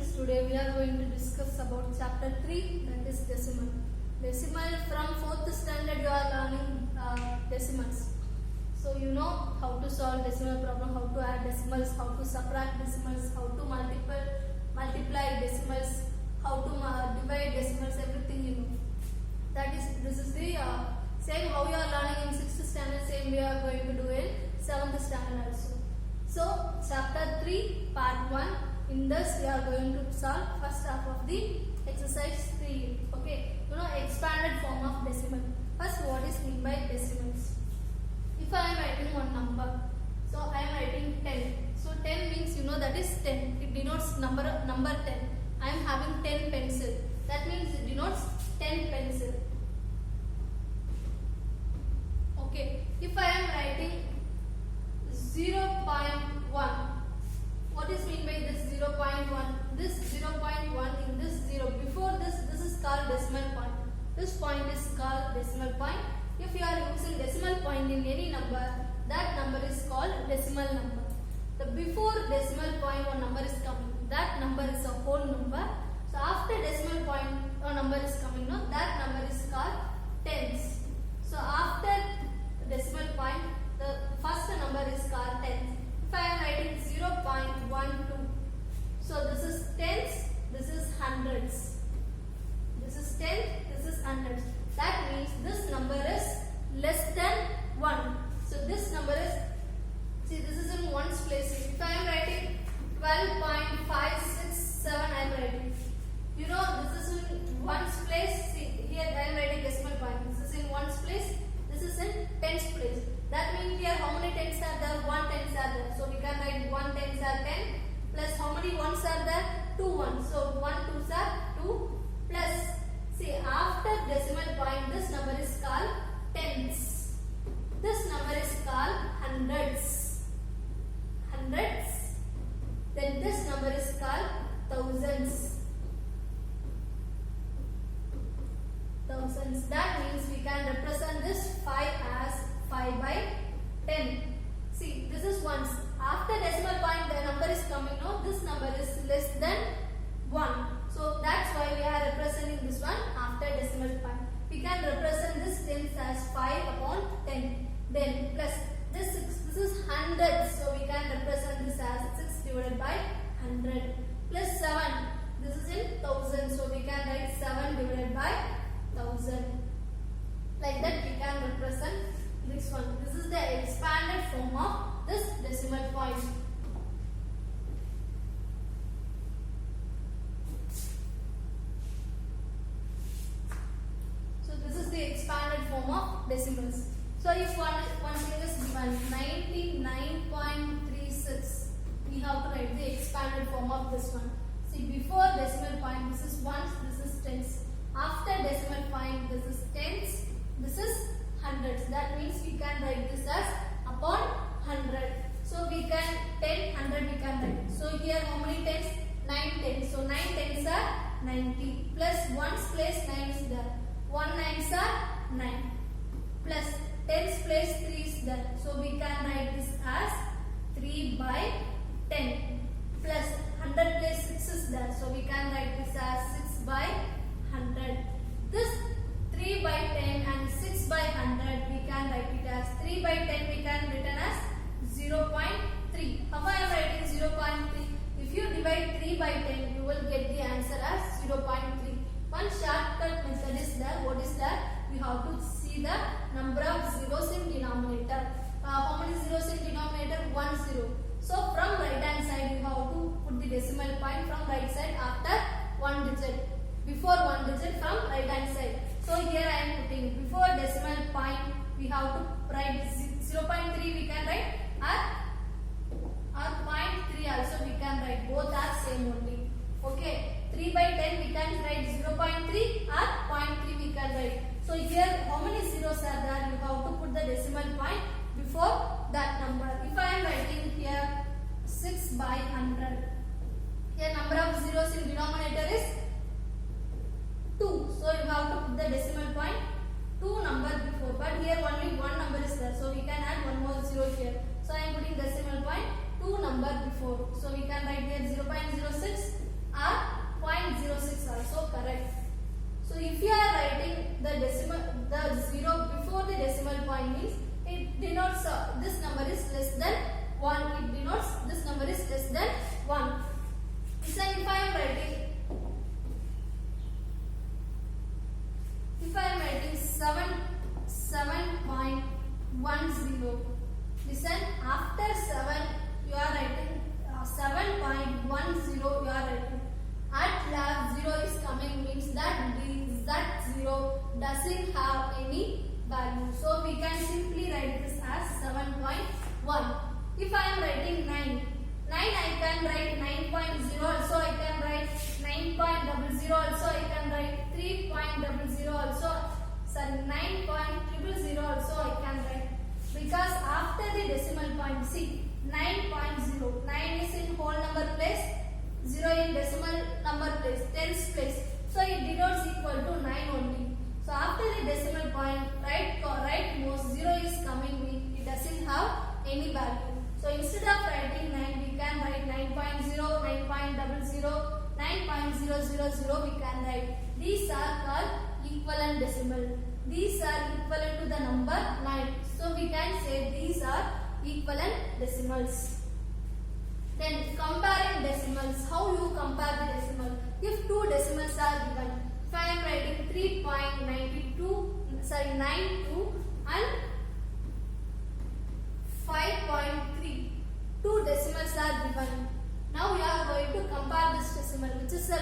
students, today we are going to discuss about chapter 3, that is decimal. Decimal, from 4th standard you are learning decimals. So you know how to solve decimal problem, how to add decimals, how to subtract decimals, how to multiply decimals, how to divide decimals, everything you know. This is the same how you are learning in 6th standard, same we are going to do in 7th standard also. So chapter 3 part 1, in this we are going to solve first half of the exercise 3. Okay, you know expanded form of decimal. First, what is mean by decimals? If I am writing one number, so I am writing 10. So 10 means you know that is 10. It denotes number 10. I am having 10 pencil. That means it denotes 10 pencil. Okay. If I am writing 0.1, what is mean by this 0.1? This 0.1 in this 0. Before this is called decimal point. This point is called decimal point. If you are using decimal point in any number, that number is called decimal number. The before decimal point one number is coming, that number is a whole number. So after decimal point a number is coming, no, that number is called tens. So after decimal point, the first number is called tens. If I am writing 0.12, so this is tens, this is hundreds. This is tens, this is hundreds. That means this number is less than 1. So this number is, see this is in ones place. If I am writing 12.567, I am writing. You know this is in ones place. See here I am writing decimal point. This is in ones place. This is in tens place. That means here how many tens are there? 1 tens are there. So we can write 1 tens are 10 plus how many ones are there? 2 ones. So 1 twos are 2 plus. See after decimal point this number is called tens. This number is called hundreds. Hundreds. Then this number is called thousands. Thousands. That means we can represent this 5 as 5 by 10. See, this is ones. After decimal point, the number is coming. No, this number is less than 1. So that's why we are representing this one after decimal point. We can represent this tens as 5 upon 10. Then plus this 6. This is hundreds. So we can represent this as 6 divided by 100. Plus 7. This is in thousands. So we can write 7 divided by 1000. Like that we can represent this one. This is the expanded form of this decimal point. So this is the expanded form of decimals. So if one thing is given 99.36, we have to write the expanded form of this one. See before decimal point this is ones, this is tens. After decimal point this is tens, this is hundreds. That means we can write this as upon 100. So we can 10, 100 we can write. So here how many tens? 9 tens. So 9 tens are 90 plus ones place 9 is there. 1 nines are 9 plus tens place 3 is there. So we can write this as 3 by 10 plus 100 place 6 is there. So we can write this as 6 by 100. This 3 by 10 and 6 by 100 we can write it as 3 by 10 we can written as 0.3. How I am writing 0.3? If you divide 3 by 10 you will get the answer as 0.3. One shortcut method is there. What is that? You have to see the number of zeros in denominator. How many zeros in denominator? 1 0. So from right hand side you have to put the decimal point from right side after 1 digit. Before 1 digit from right hand side. So here I am putting before decimal point we have to write 0.3 we can write or 0.3 also we can write. Both are same only. Okay. 3 by 10 we can write 0.3 or 0.3 we can write. So here how many zeros are there? You have to put the decimal point before that number. If I am writing here 6 by 100. Here number of zeros in denominator is 2. So you have to put the decimal point 2 number before. But here only 1 number is there. So we can add one more 0 here. So I am putting decimal point 2 number before. So we can write here 0.06 or or 0.06 also correct. So if you are writing the zero before the decimal point means it denotes this number is less than 1. It denotes this number is less than 1. So if I am writing 7.10, listen, after 7 you are writing 7.10 you are writing. At last 0 is coming means that that 0 doesn't have any value. So we can simply write this as 7.1. If I am writing 9 I can write 9.0 also, I can write 9.00 also, I can write 3.00 also, sorry 9.000 also I can write, because after the decimal point, see 9.0, 9 is in whole number place, 0 in decimal number place, tens place, so it denotes equal to 9 only. So after the decimal point, right most 0 is coming, it doesn't have any value. So instead of writing 9, we can write 9.0, 9.00, 9.000 we can write. These are called equivalent decimal. These are equivalent to the number 9. So we can say these are equivalent decimals. Then comparing decimals. How you compare the decimal? If two decimals are given, if I am writing 92 and 5.3, two decimals are given. Now we are going to compare this decimal, which is the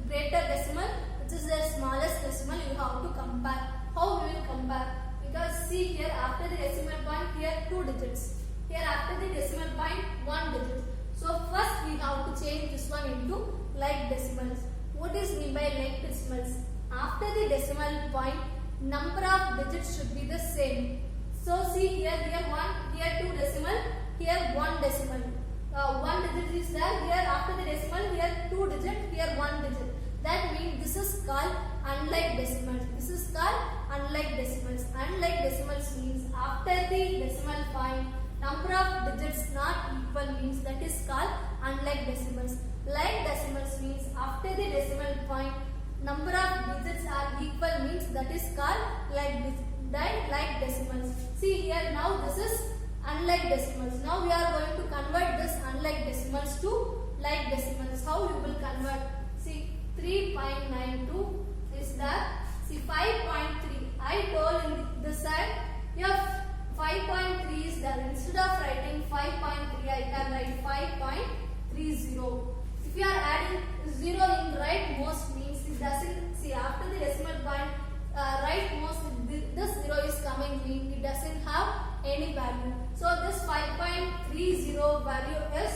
greater decimal, which is the smallest decimal. You have to compare. How we will compare? Because see here, after the decimal point, here 2 digits. Here after the decimal point, 1 digit. So first we have to change this one into like decimals. What is mean by like decimals? After the decimal point, number of digits should be the same. So see here 1, here 2 decimal, here 1 decimal. 1 digit is there, here after the decimal, here 2 digit, here 1 digit. That means this is called unlike decimals. This is called unlike decimals. Unlike decimals means after the decimal point, number of digits not equal means that is called unlike decimals. Like decimals means after the decimal point, number of digits are equal means that is called like decimals. See here, now this is unlike decimals. Now we are going to convert this unlike decimals to like decimals. How you will convert? See 3.92 is that. See 5.3. I told in this side, here 5.3 is there. Instead of writing 5.3, I can write 5.30. If you are adding 0 in rightmost means it doesn't, see after the decimal point, rightmost this 0 is coming means it doesn't have any value. So this 5.30 value is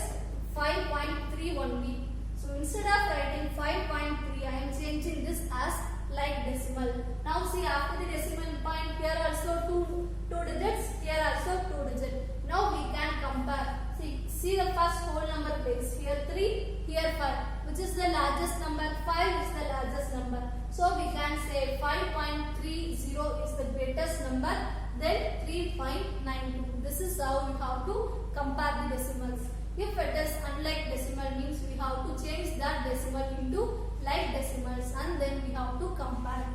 5.3 only. So instead of writing 5.3, I am changing this as like decimal. Now see after the decimal point, here also two digits, here also 2 digits. Now we can compare. See the first whole number place. Here 3, here 5. Which is the largest number? 5 is the largest number. So we can say 5.30 is the greatest number, then 3.92. This is how you have to compare the decimals. If it is unlike decimal means we have to change that decimal into like decimals and then we have to compare.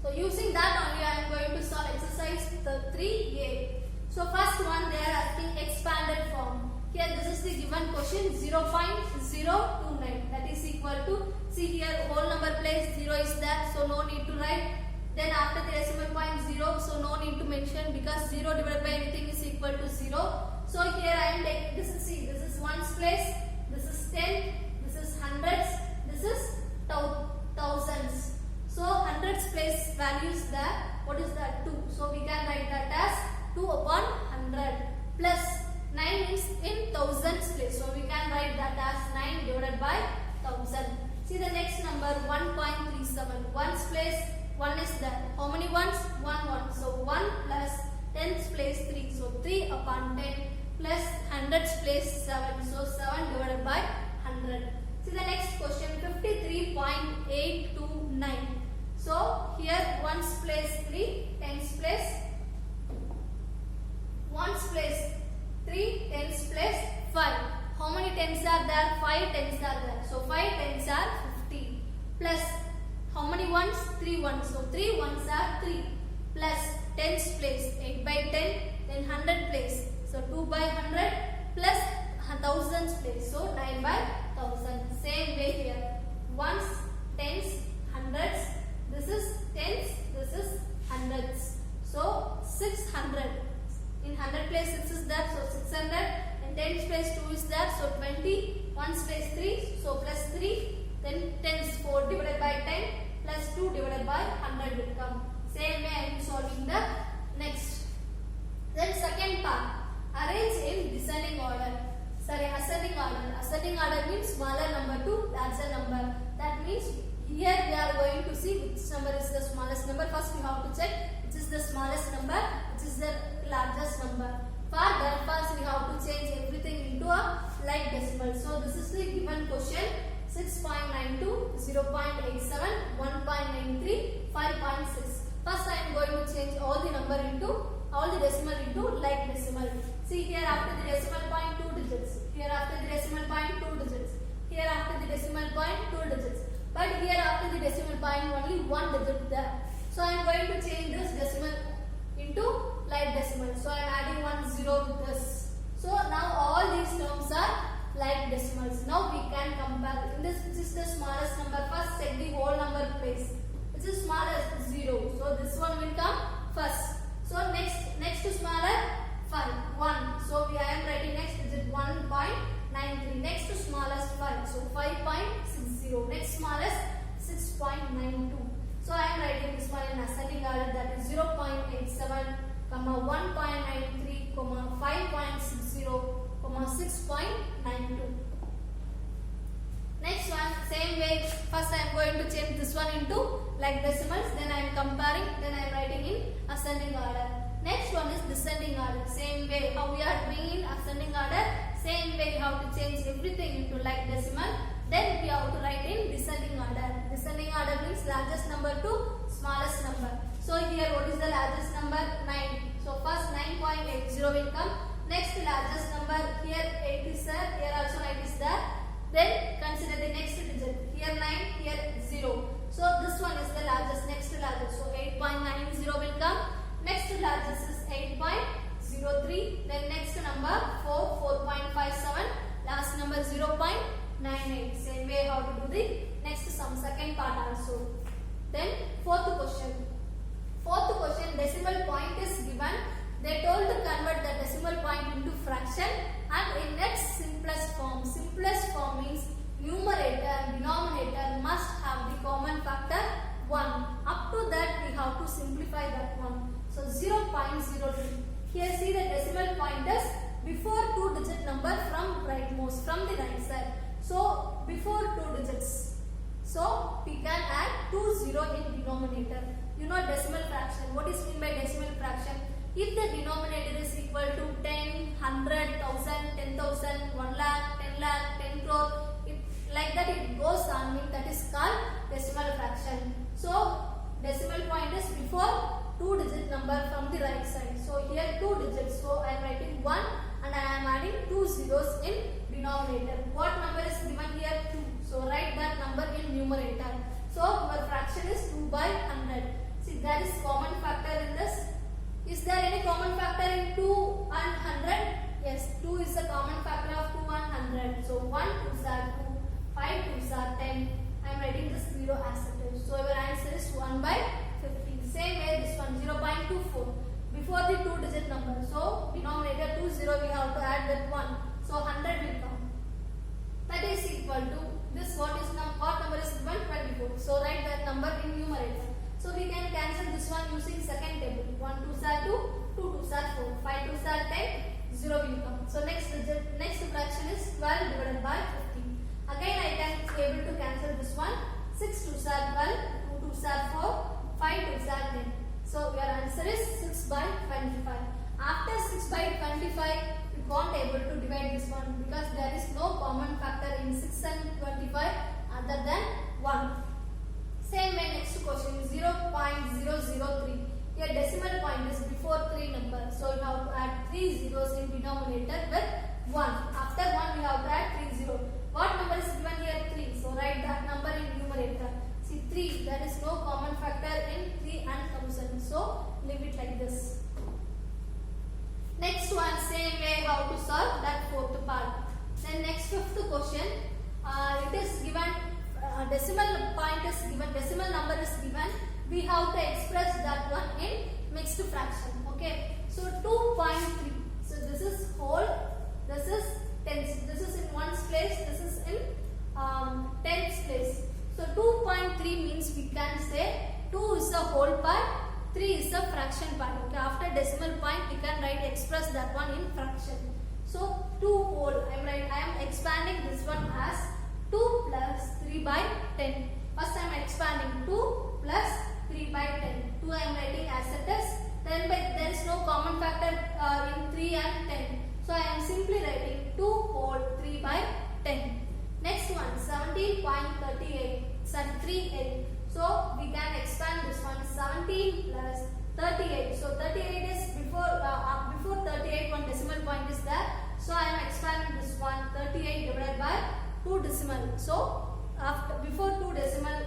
So using that only I am going to solve exercise 3A. So first one they are asking expanded form. Here this is the given question 0.029, that is equal to, see here whole number place 0 is there, so no need to write. Then after the decimal point 0, so no need to mention because 0 divided by anything is equal to 0. So here I am taking, this is, see, this is ones place, this is 10, this is hundreds, this is thousands. So hundreds place values there, what is that? 2. So we can write that as 2 upon 100 plus 9 is in thousands place. So we can write that as 9 divided by 1000. See the next number 1.37. Ones place 1 is there. How many ones? 1. So 1 plus tens place 3. So 3 upon 10 plus hundreds place 7. So 7 divided by 100. See the next question 53.829. So here ones place 3, tens place 1's place 3, tens place 5. How how many tens are there? 5 tens are there. So 5 tens are 50. Plus how many ones? 3 ones. So 3 ones are 3. Plus tens place 8 by 10. Then 100 place. So 2 by 100 plus thousands place. So 9 by 1000. Same way here. Ones, tens, hundreds. This is tens. This is hundreds. So 600. In 100 place 6 is there. So 600. In tens place 2 is there. So 20. Ones place 3. So plus 3. Then tens 4 divided by 10 plus 2 divided by 100 will come. Same way I am solving the next. Then second part. Arrange in descending order. Sorry, ascending order. Ascending order means smaller number to larger number. That means here we are going to see which number is the smallest number. First we have to check which is the smallest number, which is the largest number. For that first we have to change everything into a like decimal. So this is the given question. 6.92, 0.87, 1.93, 5.6. First I am going to change all the decimal into like decimal. See here after the decimal point 2 digits. Here after the decimal point 2 digits. Here after the decimal point 2 digits. But here after the decimal point only 1 digit there. So I am going to change this decimal into like decimal. So I am adding 1 0 with this. So now all these terms are like decimals. Now we can compare. In this, which is the smallest number? First check the whole number place. Which is smallest? 0. So this one will come first. So next to smaller 5 1. So I am writing next digit 1.93. Next to smallest 5. So 5.60. Next smallest 6.92. So I am writing this one in ascending order, that is 0.87, 1.93, 5.60, 6.92. Next one, same way. First I am going to change this one into like decimals. Then I am comparing. Then I am writing in ascending order. Next one is descending order. Same way. How we are doing in ascending order. Same way. How to change everything into like decimal. Then we have to write in descending order. Descending order means largest number to smallest number. So here what is the largest number? 9. So first 9.80 will come. Next largest number, here 8 is there. Here also 9 is there. Then consider the next digit. Here 9, here 0. So this one is the largest, next largest. So 8.90 will come. Next largest is 8.03. Then next number 4, 4.57. Last number 0.98. Same way how to do the next sum, second part also. Then fourth question. Fourth question, decimal point is given. They told to convert the decimal point into fraction and in its simplest form. Simplest form means numerator and denominator must have the common factor 1. Up to that we have to simplify that one. So 0.03. Here see the decimal point is before 2-digit number from rightmost, from the right side. So before 2 digits. So we can add 20 in denominator. You know decimal fraction. What is mean by decimal fraction? If the denominator is equal to 10, 100, 1000, 10,000, 1 lakh, 10 lakh, 10 crore, like that it goes on, that is called decimal fraction. So decimal point is before 2-digit number from the right side. So here 2 digits. So I am writing 1 and I am adding 2 zeros in denominator. What number is given here? 2. So write that number in numerator. So your fraction is 2 by 100. See, there is common factor in this. Is there any common factor in 2 and 100? Yes, 2 is the common factor of 2 and 100. So 1 2s are 2, 5 2s are 10. I am writing this 0 as it is. So your answer is 1 by 50. Same way this one 0.24. Before the 2-digit number. So denominator 20 we have to add that 1. So 100 will come. That is equal to this what number is given? 24. So write that number in numerator. So we can cancel this one using second table. 1 2s are 2, 2 2s are 4, 5 2s are 10, 0 will come. So next fraction is 12 divided by 15. Again I can able to cancel this one. 6 2s are 12, 2 2s are 4, 5 2s are 10. So your answer is 6 by 25. After 6 by 25, you can't able to divide this one because there is no common factor in 6 and 25 other than 1. Same way next question is 0.003. Here decimal point is before 3 number. So you have to add 3 zeros in denominator with 1. After 1 we have to add decimal point, we can write express that one in fraction. So 2 whole, I am expanding this one as 2 plus 3 by 10. First I am expanding 2 plus 3 by 10. 2 I am writing as it is. Then there is no common factor in 3 and 10. So I am simply writing 2 whole 3 by 10. Next one 17.38. 38. So we can expand this one 17 plus 38. So 38 is before 38 one decimal point is there. So I am expanding this one 38 divided by 2 decimal. So before 2 decimal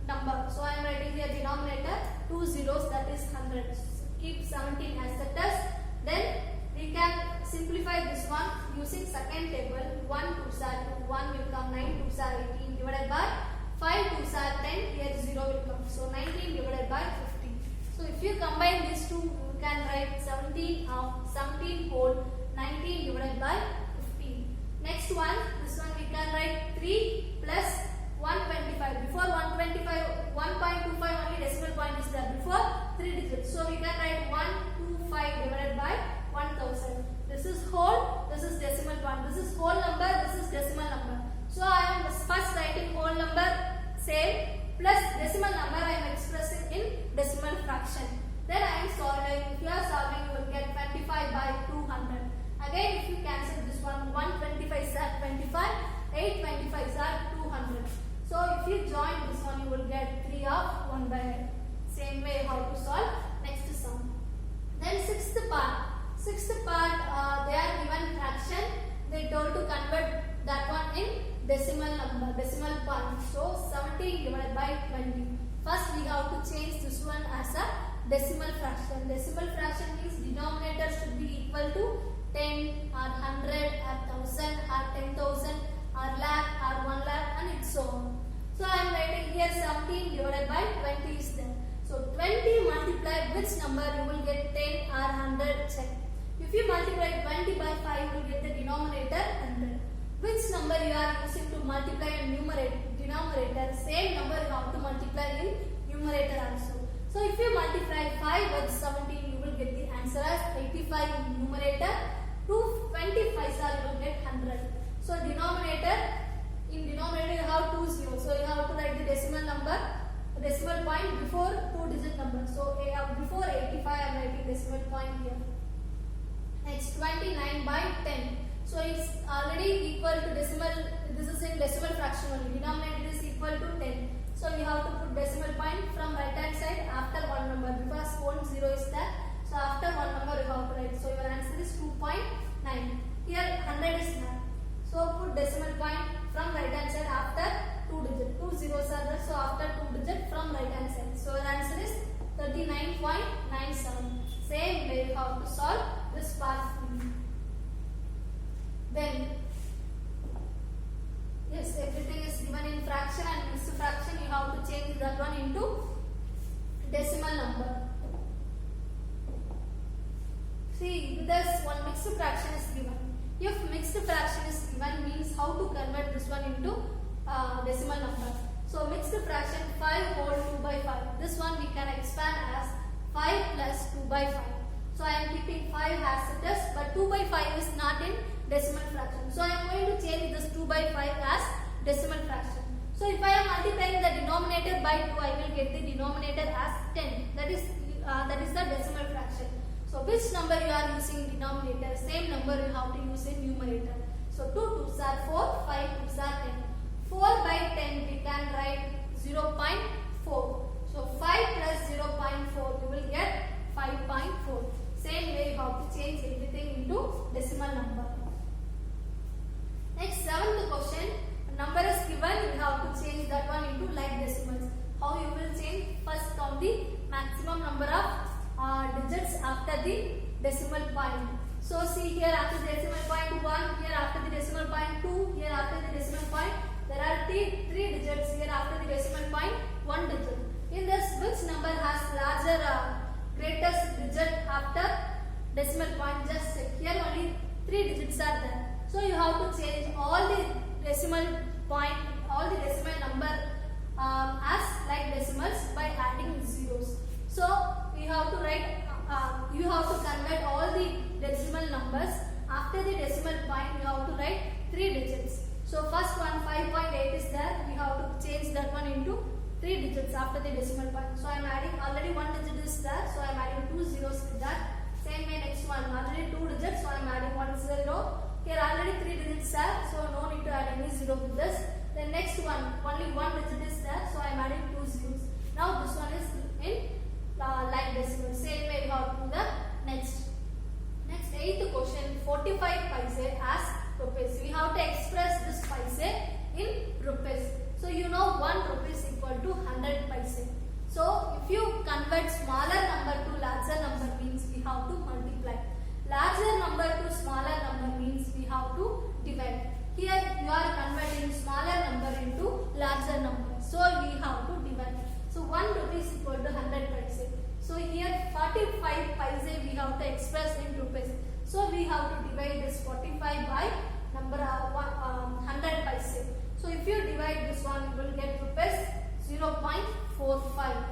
number. So I am writing here denominator 2 zeros, that is 100. Keep 17 as the test. Then we can simplify this one using second table. 1 2s are 2, 1 will come, 9 2s are 18 divided by 5 2s are 10, here 0 will come. So 19 divided by 50. So if you combine these two, you can write 17 whole 19 divided by 15. Next one, this one we can write 3 plus 125. Before 125, 1.25 only decimal point is there. Before 3 digits. So we can write 125 divided by 1000. This is whole, this is decimal point. This is whole number, this is decimal number. So I am first writing whole number same plus decimal number I am expressing in decimal fraction. Then I am solving. If you are solving, you will get 25 by 200. Again, if you cancel this one, 125 is 25, 8 25 are 200. So if you join this one, you will get 3 of 1 by 8. Same way how to solve next sum. Then sixth part. They are given fraction. They told to convert that one in decimal number, decimal point. So 17 divided by 20. First we have to change this one as a decimal fraction. Decimal fraction means denominator should be equal to 10 or 100 or 1000 or 10,000 or lakh or 1 lakh and so on. So I am writing here 17 divided by 20 is there. So 20 multiplied which number, you will get 10 or 100, check. If you multiply 20 by 5, you will get the denominator 100. Which number you are using to multiply and denominator, same number you have to multiply in numerator also. So if you multiply 5 with 17, you will get the answer as 85 in numerator. 225 you will get 100. So in denominator you have 2 zeros. So you have to write the decimal number, decimal point before 2 digit number. So before 85 I am writing decimal point here. Next 29 by 10. So it's already equal to decimal. This is in decimal fraction only. Denominator is equal to 10. So you have to put decimal point from right hand side after one number because 1 0 is there. So after one number you have to write. So your answer is 2.9. Here 100 is there. So put decimal point from right hand side after 2 digit. 2 zeros are there. So after 2 digit from right hand side. So your answer is 39.97. Same way you have to solve this part. Then, yes, everything is given in fraction and mixed fraction. You have to change that one into decimal number. See, this one mixed fraction is given. If mixed fraction is given, means how to convert this one into decimal number. So mixed fraction 5 whole 2 by 5. This one we can expand as 5 plus 2 by 5. So I am keeping 5 as it is, but 2 by 5 is not in decimal fraction. So I am going to change this 2 by 5 as decimal fraction. So if I am multiplying the denominator by 2, I will get the denominator as 10. That is the decimal fraction. So which number you are using denominator? Same number you have to use in numerator. So 2 2s are 4, 5 2s are 10. 4 by 10 we can write 0.4. So 5 plus 0.4 you will get 5.4. Same way you have to change everything into decimal number. Next, 7th question. A number is given, you have to change that one into like decimals. How you will change? First count the maximum number of digits after the decimal point. So see here after the decimal point 1, here after the decimal point 2, here after the decimal point there are 3 digits, here after the decimal point 1 digit. In this, which number has larger greatest digit after decimal point? Just check. Here only 3 digits are there. So you have to change all the decimal point, all the decimal number as like decimals by adding zeros. So we have to write you have to convert all the decimal numbers. After the decimal point, you have to write 3 digits. So first one 5.8 is there. We have to change that one into 3 digits after the decimal point. So I am adding already 1 digit is there. So I am adding 2 zeros with that. Same way next one already 2 digits. So I am adding 1 0. Here already 3 digits there. So no need to add any zero with this. Then next one only 1 digit is there. So I am adding 2 zeros. Now this one is in like decimal. Same way we have to do the next. Next 8th question 45 paise as rupees. We have to express this paise in rupees. So you know 1 rupee is equal to 100 paise. So if you convert smaller number to larger number means we have to multiply. Larger number to smaller number means we have to divide. Here you are converting smaller number into larger number. So we have to divide. So 1 rupee is equal to 100 paise. So here 45 paise we have to express in rupees. So we have to divide this 45 by number 100 paise. So if you divide this one, you will get rupees 0.45.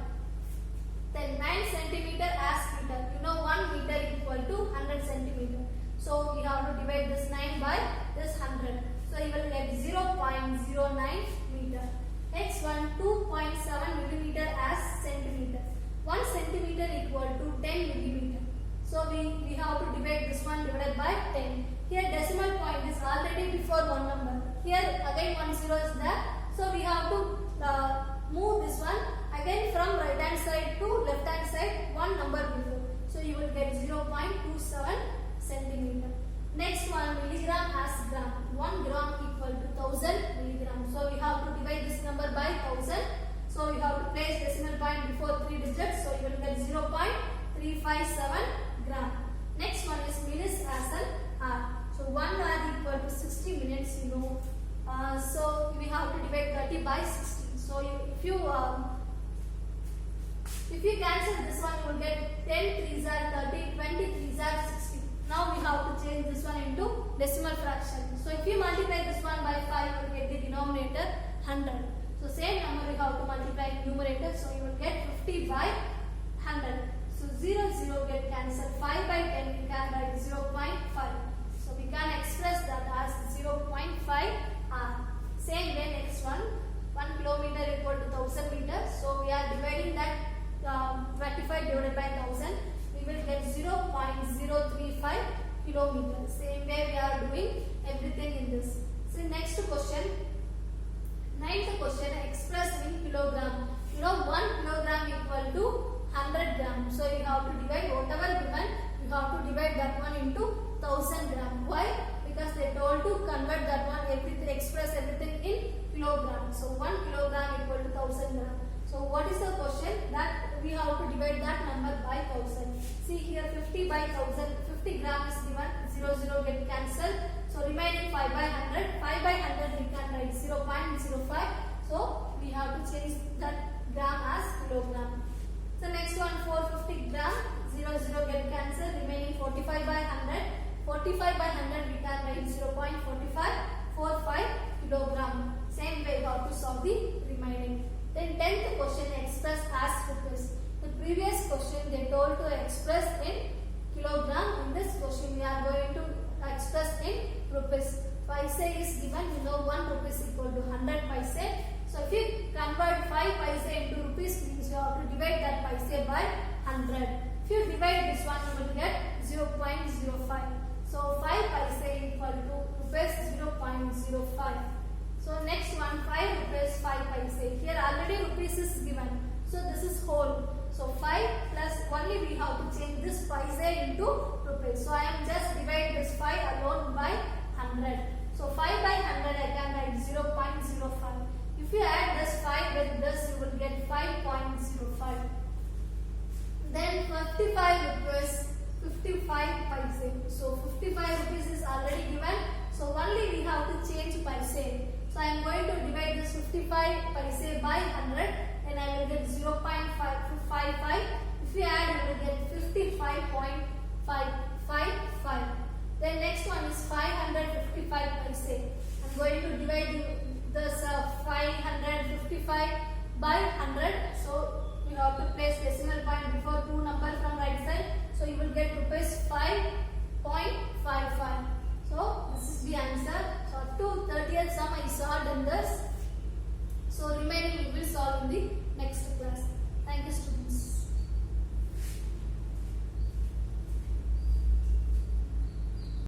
Then 9 centimeter as meter. You know 1 meter equal to 100 centimeter. So we have to divide this 9 by this 100. So you will get 0.09 meter. Next one 2.7 millimeter as centimeter. 1 centimeter equal to 10 millimeter. So we have to divide this one divided by 10. Here decimal point is already before one number. Here again 1 0 is there. So we have to move this one again from right hand side to left hand side 1 number before. So you will get 0.27 centimeter. Next one milligram as gram. 1 gram equal to 1000 milligram. So we have to divide this number by 1000. So you have to place decimal point before 3 digits. So you will get 0.357 gram. Next one is minutes as an hour. So 1 hour equal to 60 minutes, you know. So we have to divide 30 by 60. So if you cancel this one, you will get 10 3s are 30, 20 3s are 60. Now we have to change this one into decimal fraction. So if you multiply this one by 5, you will get the denominator 100. So same number we have to multiply in numerator. So you will get 50 by 100. So 0 0 get cancelled. 5 by 10 we can write 0.5. So we can express that as 0.5 r. Same way next one. 1 kilometer equal to 1000 meters. So we are dividing that 25 divided by 1000. We will get 0.035 kilometers. Same way we are doing everything in this. So next question. 9th question expressed in kilogram. You know 1 kilogram equal to 100 grams. So you have to divide whatever given. You have to divide that one into 1000 grams. Why? Because they told to convert that one express everything in kilograms. So 1 kilogram equal to 1000 grams. So what is the question? That we have to divide that number by 1000. See here 50 by 1000. 50 grams is given. 0 0 get cancelled. So remaining 5 by 100. 5 by 100 we can write 0.05. So we have to change that gram as kilogram. So next one 450 gram. 0 0 get cancelled. Remaining 45 by 100. 45 by 100 we can write 0.45 kilogram. Same way we have to solve the remaining. Then 10th question express as rupees. The previous question they told to express in kilogram. In this question we are going to express in rupees. Paise is given. You know 1 rupee is equal to 100 paise. So if you convert 5 paise into rupees means you have to divide that paise by 100. If you divide this one you will get 0.05. So 5 paise equal to rupees 0.05. So next one 5 rupees 5 paise. Here already rupees is given. So this is whole. So 5 plus only we have to change this paise into rupees. So I am just divide this 5 alone by 100. So 5 by 100 I can write 0.05. If you add this 5 with this you will get 5.05. Then 55 rupees 55 paise. So 55 rupees is already given. So only we have to change paise. So I am going to divide this 55 paise by 100. Then I will get 0.555. If you add you will get 55.555. Then next one is 555 paise. I am going to divide this 555 by 100. So you have to place decimal point before 2 numbers from right side. So you will get rupees 5.55.